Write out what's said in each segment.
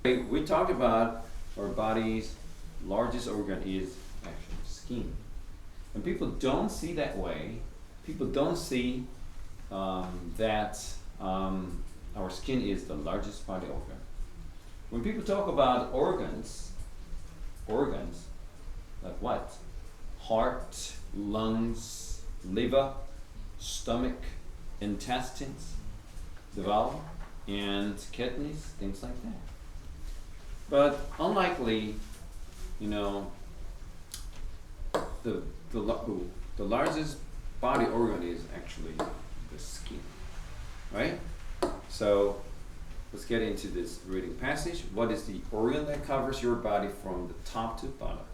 We talked about our body's largest organ is actually skin. And people don't see that way. People don't see that our skin is the largest body organ. When people talk about organs, like what? Heart, lungs, liver, stomach, intestines, the bowel, and kidneys, things like that. But unlikely, you know, the largest body organ is actually the skin, right? So let's get into this reading passage. What is the organ that covers your body from the top to bottom?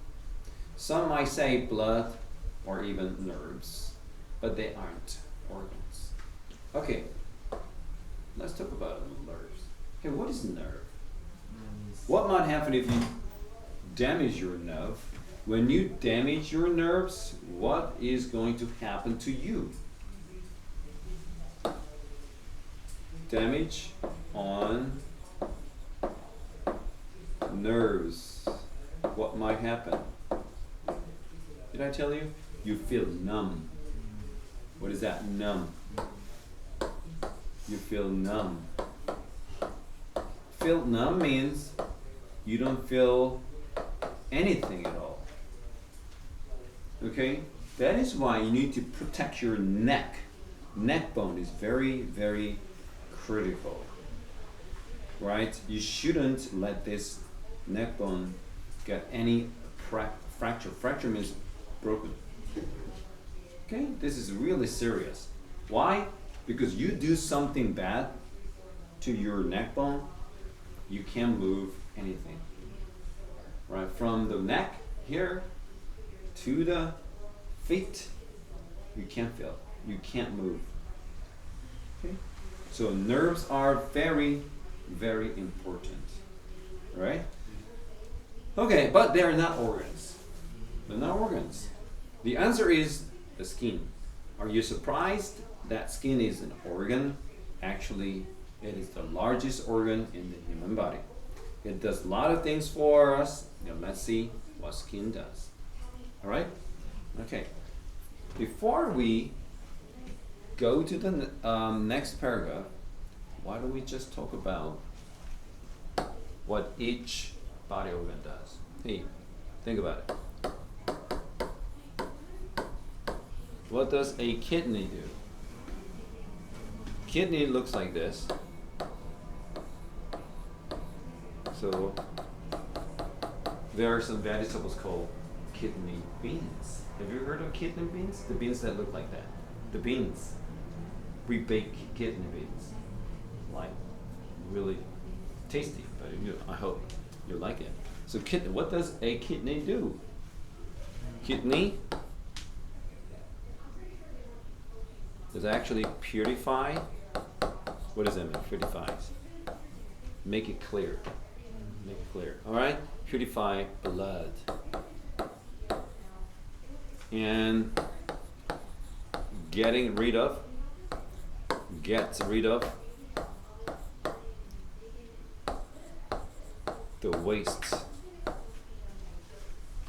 Some might say blood or even nerves, but they aren't organs. Okay, let's talk about nerves. Okay, what is nerve? What might happen if you damage your nerve? When you damage your nerves, what is going to happen to you? Damage on nerves. What might happen? Did I tell you? You feel numb. What is that? Numb. You feel numb. Feel numb means you don't feel anything at all. Okay? That is why you need to protect your neck. Neck bone is very, very critical. Right? You shouldn't let this neck bone get any fracture. Fracture means broken. Okay? This is really serious. Why? Because you do something bad to your neck bone, you can't move anything. Right? From the neck here to the feet, you can't feel. You can't move. Okay? So nerves are very, very important. Right? Okay, but they're not organs. They're not organs. The answer is the skin. Are you surprised that skin is an organ? Actually, it is the largest organ in the human body. It does a lot of things for us. Now let's see what skin does. All right? Okay. Before we go to the next paragraph, why don't we just talk about what each body organ does? Hey, think about it. What does a kidney do? Kidney looks like this. So there are some vegetables called kidney beans. Have you heard of kidney beans? The beans that look like that. The beans. We bake kidney beans. Like really tasty, but I hope you like it. So what does a kidney do? Kidney does actually purify. What does that mean? Purifies. Make it clear. Make it clear. All right? Purify blood. And gets rid of the waste.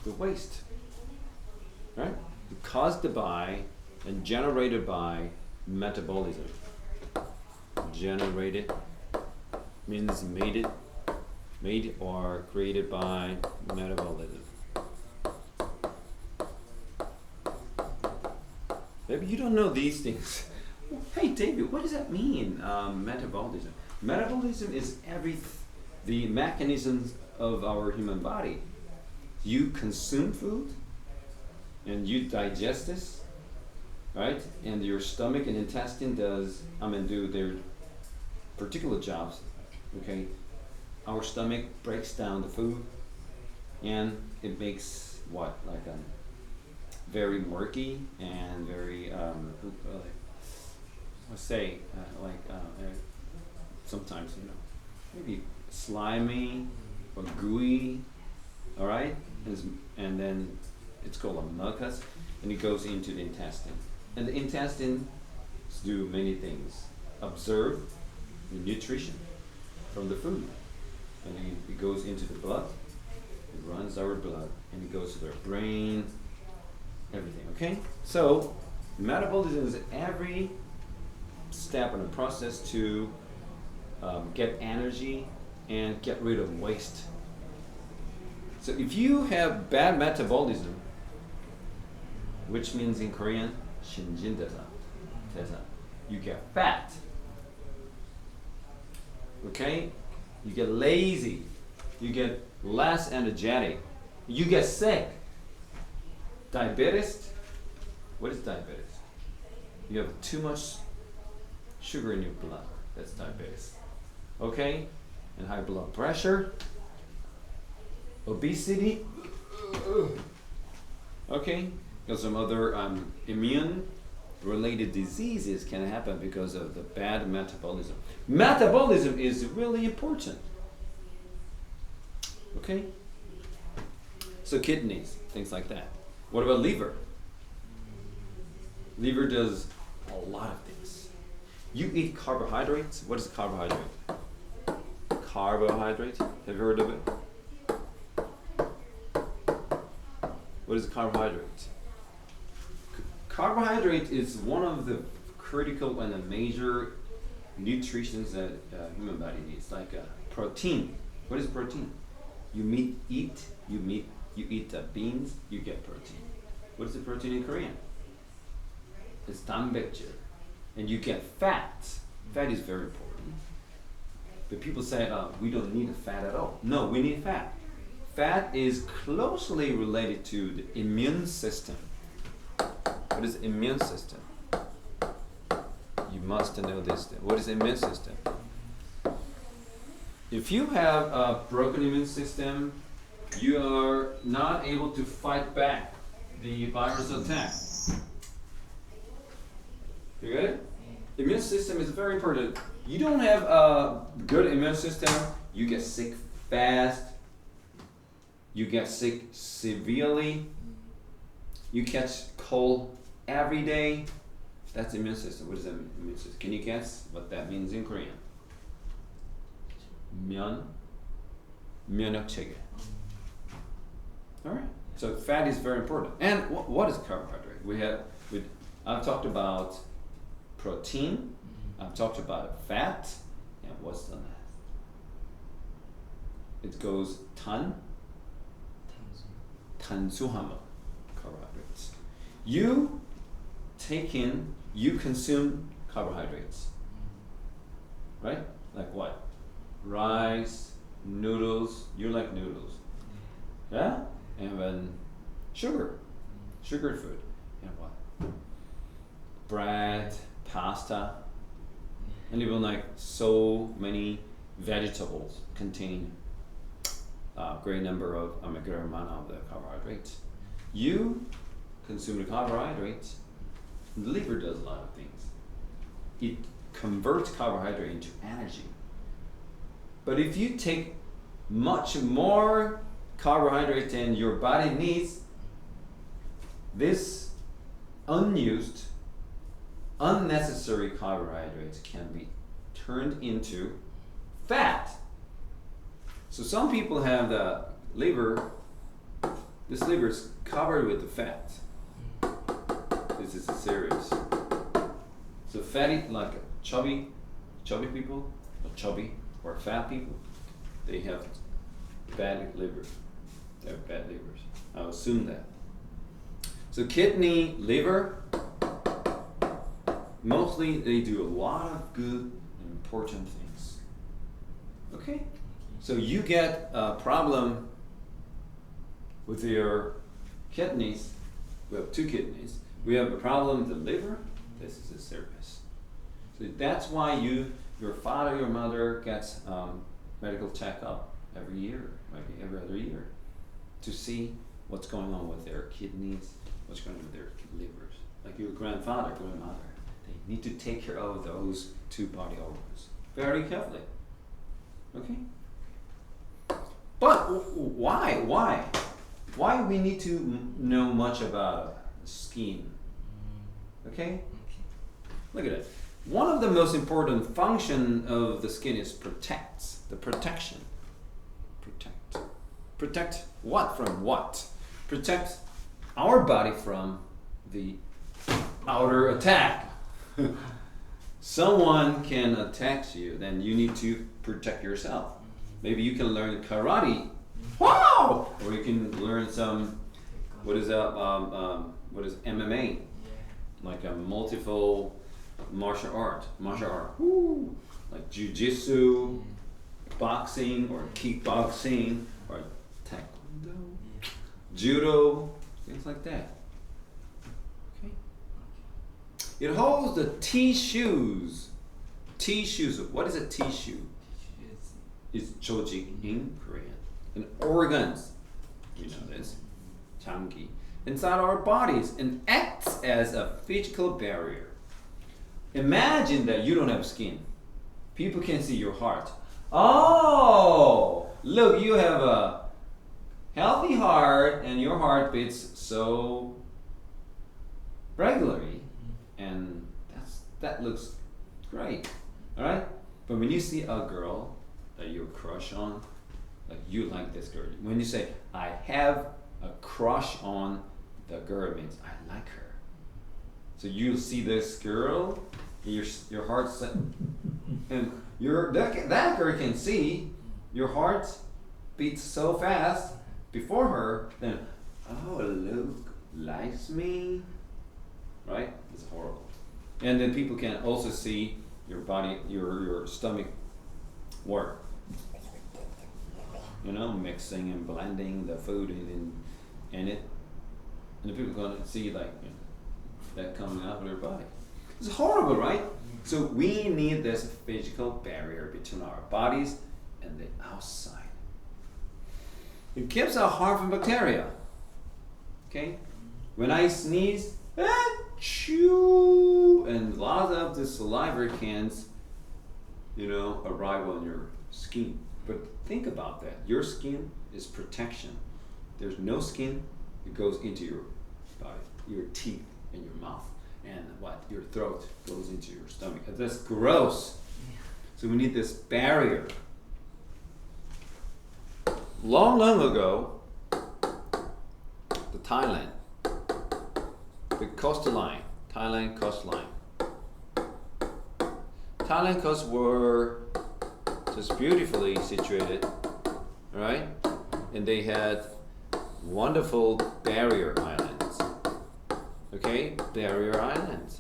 The waste. Right? Caused by and generated by metabolism. Generated means made or created by metabolism. Maybe you don't know these things. Hey David, what does that mean? Metabolism. Metabolism is the mechanisms of our human body. You consume food and you digest this, right? And your stomach and intestine do their particular jobs. Okay, our stomach breaks down the food, and it makes what, like very murky and very sometimes maybe slimy or gooey. All right, and then it's called a mucus, and it goes into the intestine. And the intestines do many things. Absorb the nutrition from the food. and it goes into the blood. It runs our blood, and it goes to their brain, everything. Okay. So metabolism is every step in the process to get energy and get rid of waste. So if you have bad metabolism, which means in Korean, 신진대사, you get fat. Okay? You get lazy. You get less energetic. You get sick. Diabetes. What is diabetes? You have too much sugar in your blood. That's diabetes. Okay? And high blood pressure. Obesity. Okay? Because some other immune related diseases can happen because of the bad metabolism. Metabolism is really important. Okay? So kidneys, things like that. What about liver? Liver does a lot of things. You eat carbohydrates. What is carbohydrate? Carbohydrate. Have you heard of it? What is carbohydrate? Carbohydrate is one of the critical and the major nutritions that human body needs, like protein. What is protein? You eat beans, you get protein. What is the protein in Korean? It's 단백질. And you get fat. Fat is very important. But people say, we don't need fat at all. No, we need fat. Fat is closely related to the immune system. What is immune system? You must know this. What is immune system? If you have a broken immune system, you are not able to fight back the virus attack. You get it? Immune system is very important. You don't have a good immune system, you get sick fast. You get sick severely. You catch cold every day. That's immune system. What is that immune system? Can you guess what that means in Korean? 면역체계. All right. So fat is very important. And what is carbohydrate? I've talked about protein. I've talked about fat. And what's the last? It goes 탄수화물, carbohydrates. You consume carbohydrates, right? Like what? Rice, noodles. You like noodles, yeah? And then sugar food, and what? Bread, pasta, and even like so many vegetables contain a great amount of the carbohydrates. You consume the carbohydrates. The liver does a lot of things. It converts carbohydrate into energy. But if you take much more carbohydrate than your body needs, this unused, unnecessary carbohydrates can be turned into fat. So some people have the liver, this liver is covered with the fat. This is serious. So fatty, like chubby people, or chubby or fat people, they have bad liver. They have bad livers. I'll assume that. So kidney, liver, mostly they do a lot of good and important things. Okay? So you get a problem with your kidneys. We have two kidneys. We have a problem with the liver. This is a serious. So that's why your father, your mother gets medical checkup every year, maybe every other year, to see what's going on with their kidneys, what's going on with their livers. Like your grandfather, grandmother, they need to take care of those two body organs very carefully. Okay? But why we need to know much about skin? Okay? Look at it. One of the most important function of the skin is the protection. Protect what from what? Protect our body from the outer attack. Someone can attack you, then you need to protect yourself. Maybe you can learn karate, wow, or you can learn some what is MMA, like a multiple martial art, woo, like jiu-jitsu, boxing or kickboxing or taekwondo, judo, things like that. Okay. It holds the tissues. Tissues. What is a tissue? It's 조직 in Korean. And organs. You know this. 장기. Inside our bodies and acts as a physical barrier. Imagine that you don't have skin. People can see your heart. Oh, look, you have a healthy heart and your heart beats so regularly, and that looks great, all right? But when you see a girl that you crush on, like you like this girl, when you say I have a crush on the girl, means I like her. So you see this girl, your heart set, and that girl can see your heart beats so fast before her. Then, oh, Luke likes me, right? It's horrible. And then people can also see your body, your stomach work. You know, mixing and blending the food in it, and the people are gonna see like that coming out of their body. It's horrible, right? So we need this physical barrier between our bodies and the outside. It keeps our heart from bacteria. Okay? When I sneeze, achoo, and a lot of the saliva can, arrive on your skin. But think about that. Your skin is protection. There's no skin, it goes into your body, your teeth and your mouth. And your throat goes into your stomach. That's gross. So we need this barrier. Long ago, Thailand coastline. Thailand coasts were just beautifully situated, right? And they had wonderful barrier islands. Okay, barrier islands.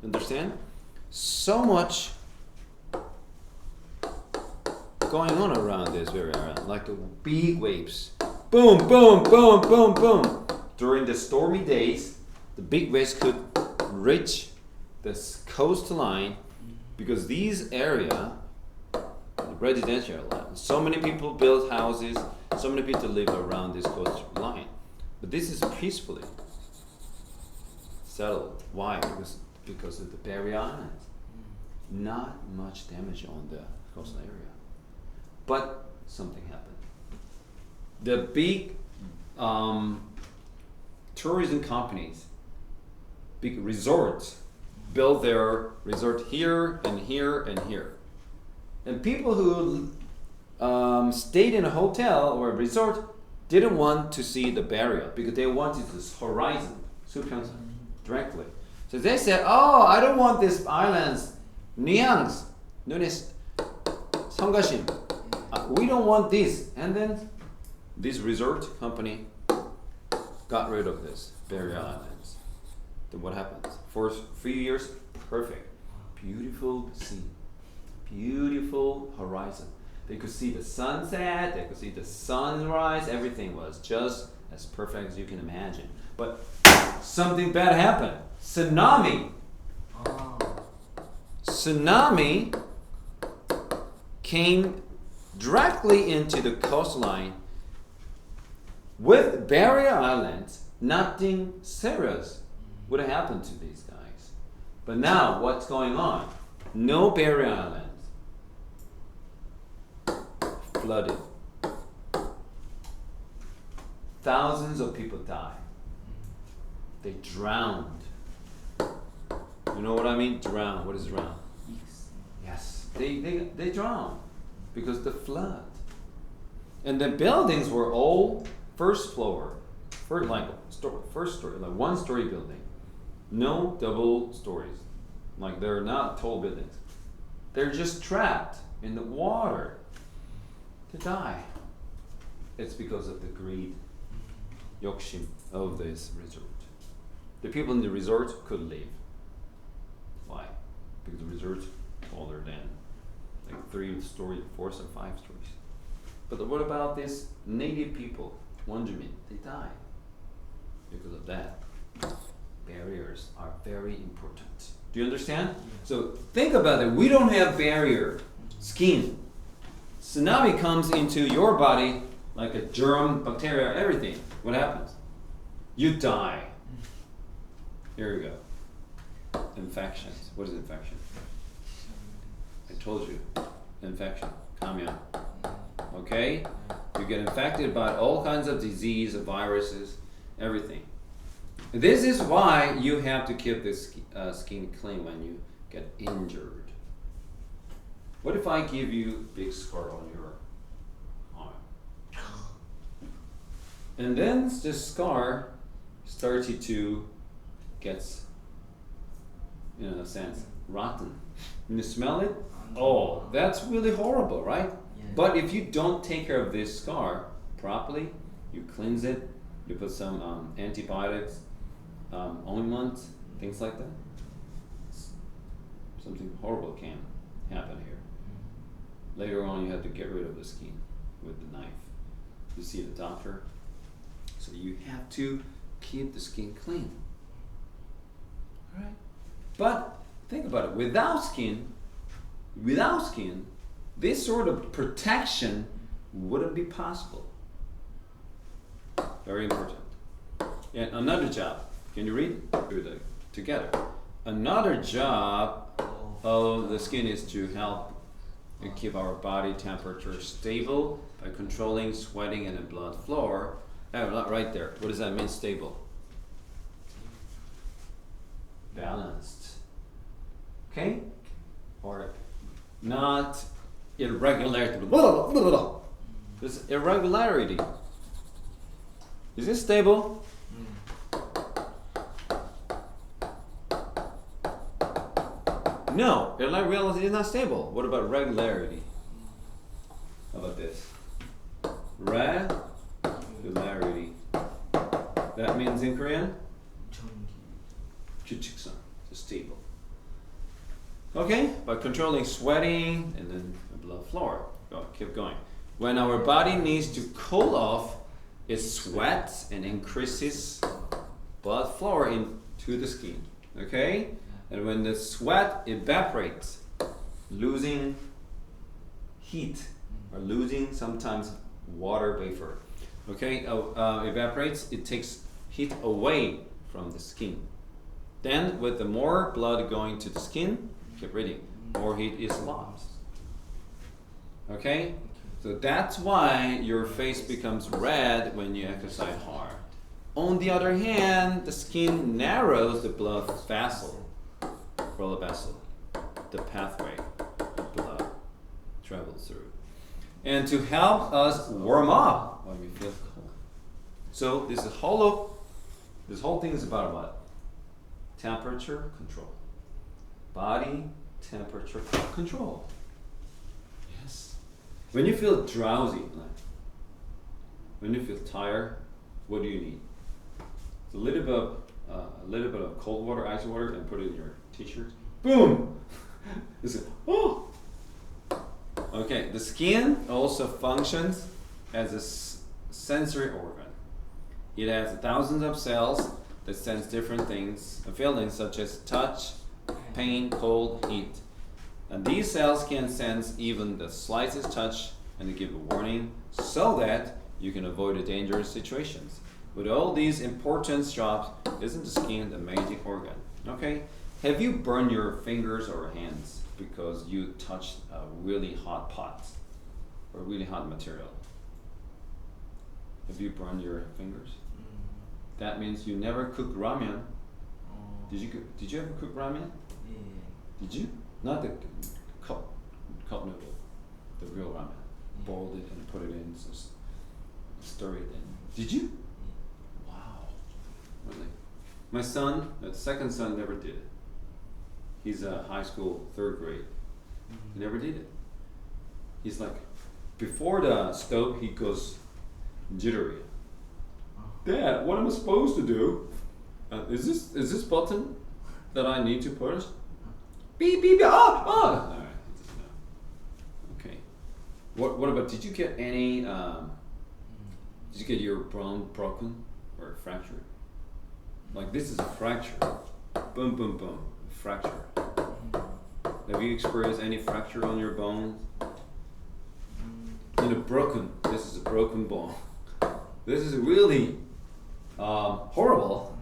Understand? So much going on around this barrier island, like the big waves. Boom, boom, boom, boom, boom. During the stormy days, the big waves could reach this coastline because these area, residential land, so many people build houses, so many people live around this coastline. But this is peacefully settled. Why? Because of the barrier islands. Not much damage on the coastal area. But something happened. The big tourism companies, big resorts, built their resort here and here and here. And people who stayed in a hotel or a resort didn't want to see the barrier because they wanted this horizon, directly. So they said, oh, I don't want this island's nuance, 눈의 성가심. We don't want this. And then this resort company got rid of this barrier islands. Then what happens? For a few years, perfect. Beautiful sea. Beautiful horizon. They could see the sunset, they could see the sunrise, everything was just as perfect as you can imagine. But something bad happened. Tsunami. Tsunami came directly into the coastline. With barrier islands, nothing serious would have happened to these guys. But now, what's going on? No barrier islands. Flooded. Thousands of people died. They drowned. You know what I mean? Drown. What is drown? Yes. They drowned because the flood. And the buildings were all first floor, first story, like one story building. No double stories. Like they're not tall buildings. They're just trapped in the water to die. It's because of the greed, 욕심 of this resort. The people in the resort could leave. Why? Because the resort's taller than like 3 stories, 4 or 5 stories. But what about these native people, 원주민? They die because of that. Barriers are very important. Do you understand? So think about it. We don't have barrier, skin. Tsunami comes into your body like a germ, bacteria, everything. What happens? You die. Here we go. Infections. What is infection? I told you. Infection. 감염. Okay? You get infected by all kinds of disease, viruses, everything. This is why you have to keep this skin clean when you get injured. What if I give you a big scar on your arm? And then this scar started to get, in a sense, rotten. When you smell it, oh, that's really horrible, right? Yeah. But if you don't take care of this scar properly, you cleanse it, you put some antibiotics, ointment, things like that, something horrible can happen here. Later on, you have to get rid of the skin with the knife. You see the doctor. So you have to keep the skin clean. All right? But think about it. Without skin, this sort of protection wouldn't be possible. Very important. And another job. Can you read? Do it together. Another job of the skin is to help keep our body temperature stable by controlling sweating and the blood flow. Not right there. What does that mean, stable? Balanced. Okay? Or not irregularity. This irregularity. Is this stable? No, irregularity is not stable. What about regularity? How about this? Regularity. That means in Korean? 규칙성. It's stable. Okay, by controlling sweating and then the blood flow. Go, keep going. When our body needs to cool off, it sweats and increases blood flow into the skin. Okay? And when the sweat evaporates, losing heat or losing sometimes water vapor, okay, evaporates, it takes heat away from the skin. Then with the more blood going to the skin, keep reading, more heat is lost. Okay? So that's why your face becomes red when you exercise hard. On the other hand, the skin narrows the blood vessel. The pathway the blood travels through, and to help us warm up when we feel cold. So this whole thing is about what? Temperature control. Body temperature control. Yes. When you feel drowsy, when you feel tired, what do you need? It's a little bit of cold water, ice water, and put it in your t-shirt. Boom! Okay, the skin also functions as a sensory organ. It has thousands of cells that sense different things, feelings such as touch, pain, cold, heat. And these cells can sense even the slightest touch and give a warning so that you can avoid dangerous situations. With all these important jobs, isn't the skin the amazing organ? Okay? Have you burned your fingers or hands because you touched a really hot pot or really hot material? Have you burned your fingers? That means you never cooked ramen. Did you ever cook ramen? Yeah. Did you? Not the cup noodle. the real ramen. Boiled it and put it in, so stir it in. Did you? Wow. Really? My son, the second son, never did it. He's high school, 3rd grade. He never did it. He's like, before the stove, he goes jittery. Dad, what am I supposed to do? Is this button that I need to push? Beep beep beep. Oh oh. All right, he doesn't know. Okay. What about? Did you get any? Did you get your bone broken or fractured? Like this is a fracture. Boom boom boom. Fracture. Have you experienced any fracture on your bones? And this is a broken bone. This is really horrible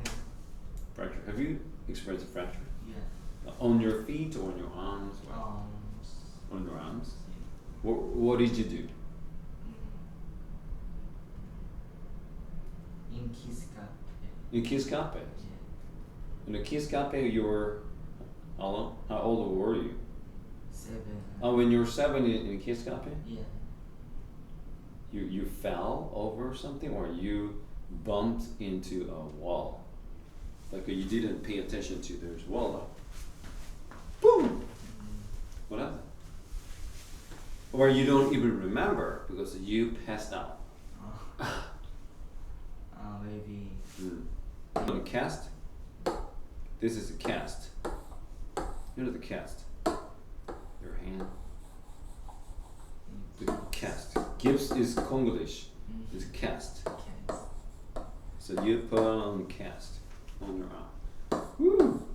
fracture. Have you experienced a fracture? Yeah. On your feet or on your arms? On your arms? Yeah. What did you do? In Kiss Cafe. In Kiss Cafe? Yeah. In the Kiss Cafe, how old were you? 7. Oh, when you were 7 in Kiss Cafe? Yeah. You fell over something or you bumped into a wall? Like you didn't pay attention to there's a wall up. Boom! What happened? Or you don't even remember because you passed out. Maybe. On a cast? This is a cast. You know the cast? Your hand. The cast. Gips is Congolish. It's cast. Yes. So you put on cast on your arm. Woo!